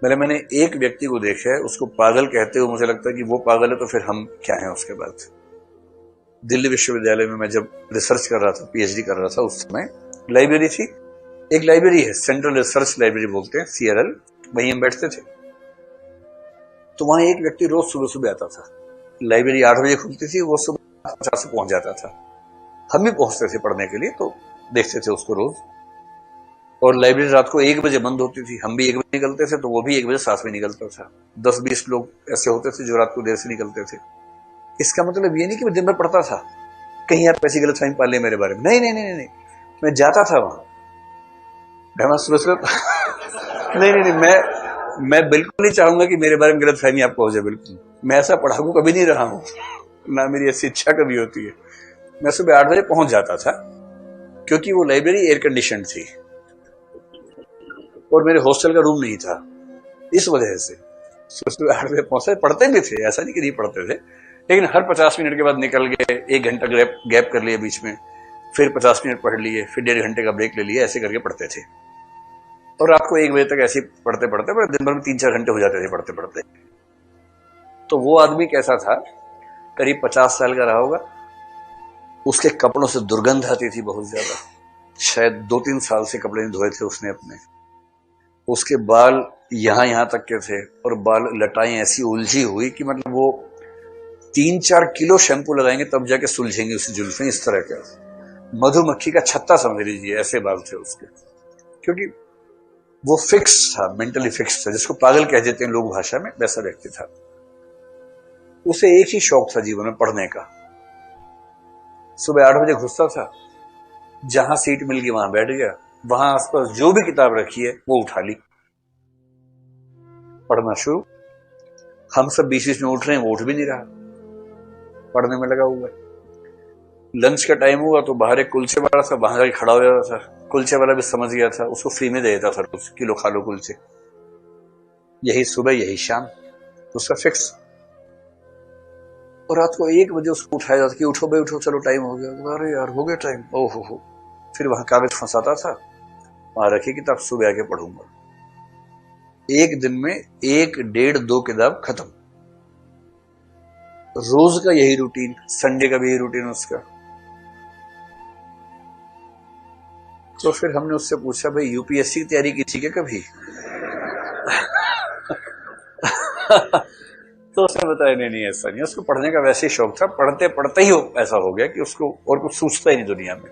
मैंने एक व्यक्ति को देखा है, उसको पागल कहते हुए मुझे लगता है कि वो पागल है तो फिर हम क्या हैं उसके बाद। दिल्ली विश्वविद्यालय में मैं जब रिसर्च कर रहा था, पीएचडी कर रहा था, उस समय लाइब्रेरी थी, एक लाइब्रेरी है, सेंट्रल रिसर्च लाइब्रेरी बोलते हैं, सीआरएल, वहीं हम बैठते थे। तो वहां एक व्यक्ति रोज सुबह सुबह आता था। लाइब्रेरी 8 बजे खुलती थी, वो सुबह 8:50 से पहुंच जाता था। हम भी पहुंचते थे पढ़ने के लिए, तो देखते थे उसको रोज। और लाइब्रेरी रात को 1 बजे बंद होती थी, हम भी 1 बजे निकलते थे, तो वो भी 1 बजे साथ में निकलता था। 10-20 लोग ऐसे होते थे जो रात को देर से निकलते थे। इसका मतलब ये नहीं कि मैं दिन भर पढ़ता था, कहीं आप ऐसी गलतफहमी पा ले मेरे बारे में। नहीं नहीं नहीं नहीं, मैं जाता था वहां। मैं सुबह सुबह नहीं नहीं नहीं, मैं बिल्कुल नहीं चाहूंगा कि मेरे बारे में गलतफहमी आपको हो जाए। बिल्कुल, मैं ऐसा पढ़ाकू कभी नहीं रहा हूं, ना मेरी ऐसी इच्छा कभी होती है। मैं सुबह 8 बजे पहुंच जाता था, क्योंकि वो लाइब्रेरी एयर कंडीशन थी और मेरे हॉस्टल का रूम नहीं था, इस वजह से सुबह 8 बजे पहुंचे। पढ़ते भी थे, ऐसा नहीं कि नहीं पढ़ते थे, लेकिन हर 50 मिनट के बाद निकल गए, 1 घंटा गैप कर लिया बीच में, फिर 50 मिनट पढ़ लिए, फिर 1.5 घंटे का ब्रेक ले लिया, ऐसे करके पढ़ते थे। और रात को 1 बजे तक ऐसे पढ़ते पढ़ते, पर दिन भर में 3-4 घंटे हो जाते थे पढ़ते पढ़ते। तो वो आदमी कैसा था, करीब 50 साल का रहा होगा। उसके कपड़ों से दुर्गंध आती थी बहुत ज्यादा, शायद 2-3 साल से कपड़े नहीं धोए थे उसने अपने। उसके बाल यहां तक के थे, और बाल लटाएं ऐसी उलझी हुई कि मतलब वो 3-4 किलो शैंपू लगाएंगे तब जाके सुलझेंगे उसकी जुल्फें, इस तरह का मधुमक्खी का छत्ता समझ लीजिए, ऐसे बाल थे उसके। क्योंकि वो फिक्स था, मेंटली फिक्स था, जिसको पागल कह देते हैं लोग भाषा में, वैसा व्यक्ति था। उसे एक ही शौक था जीवन में, पढ़ने का। सुबह 8 बजे घुसता था, जहां सीट मिल गई वहां बैठ गया, वहां आसपास जो भी किताब रखी है वो उठा ली, पढ़ना शुरू। हम सब बीच में उठ रहे हैं, वो उठ भी नहीं रहा, पढ़ने में लगा हुआ है। लंच का टाइम हुआ तो बाहर एक कुलचे वाला था, वहां जाके खड़ा हो जाता था। कुलचे वाला भी समझ गया था, उसको फ्री में दे देता था रोज, किलो खा लो कुलचे। यही सुबह यही शाम, उसका फिक्स। और रात को 1 बजे उसको उठाया जाता कि उठो भाई उठो, चलो टाइम हो गया। अरे यार हो गया टाइम, ओहो हो। फिर वहां कागज फंसाता था, वहां रखी किताब, सुबह आके पढ़ूंगा। एक दिन में 1-1.5-2 किताब खत्म। रोज का यही रूटीन, संडे का भी यही रूटीन उसका। तो फिर हमने उससे पूछा, भाई यूपीएससी की तैयारी की थी क्या कभी? तो उसने बताया नहीं नहीं ऐसा नहीं, उसको पढ़ने का वैसे ही शौक था, पढ़ते पढ़ते ही ऐसा हो गया कि उसको और कुछ सूझता ही नहीं दुनिया में।